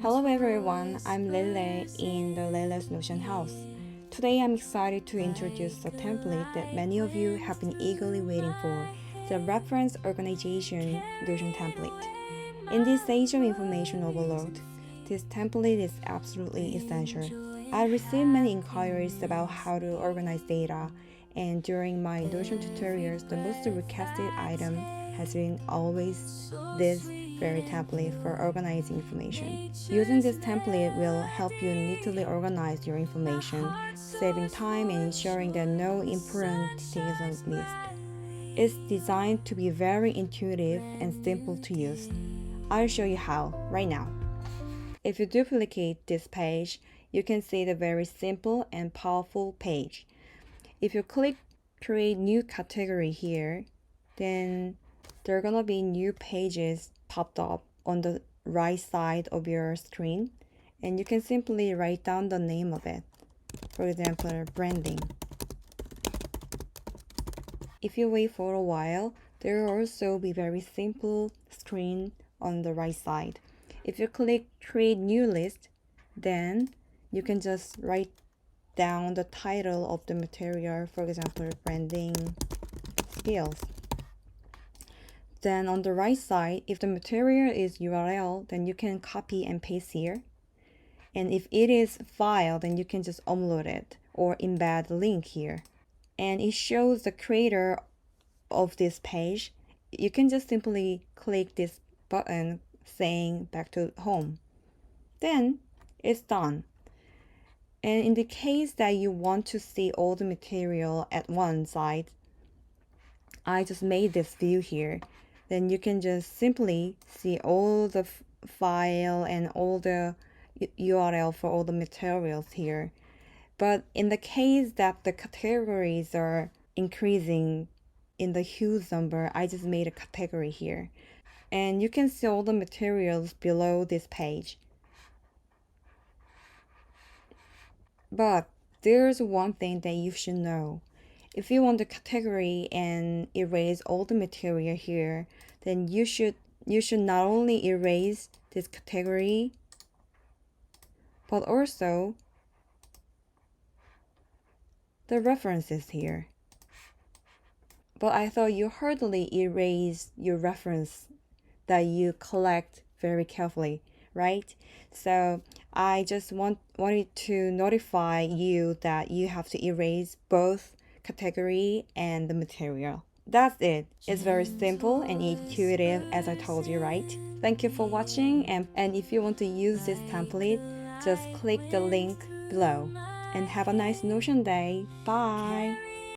Hello everyone, I'm Lele in the Lele's Notion house. Today I'm excited to introduce a template that many of you have been eagerly waiting for, the Reference Organization Notion template. In this age of information overload, this template is absolutely essential. I received many inquiries about how to organize data, and during my Notion tutorials, the most requested item has been always this very template for organizing information. Using this template will help you neatly organize your information, saving time and ensuring that no important details are missed. It's designed to be very intuitive and simple to use. I'll show you how right now. If you duplicate this page, you can see the very simple and powerful page. If you click create new category here, then there are gonna be new pages popped up on the right side of your screen, and you can simply write down the name of it. For example, branding. If you wait for a while, there will also be very simple screen on the right side. If you click create new list, then you can just write down the title of the material, for example, branding skills. Then on the right side, if the material is URL, then you can copy and paste here. And if it is file, then you can just upload it or embed the link here. And it shows the creator of this page. You can just simply click this button saying back to home. Then it's done. And in the case that you want to see all the material at one side, I just made this view here. Then you can just simply see all the file and all the URL for all the materials here. But in the case that the categories are increasing in the huge number, I just made a category here. And you can see all the materials below this page. But there's one thing that you should know. If you want the category and erase all the material here, then you should not only erase this category, but also the references here. But I thought you hardly erase your reference that you collect very carefully, right? So I just wanted to notify you that you have to erase both category and the material. That's it. It's very simple and intuitive, as I told you, right? Thank you for watching, and if you want to use this template, just click the link below. And have a nice Notion day. Bye!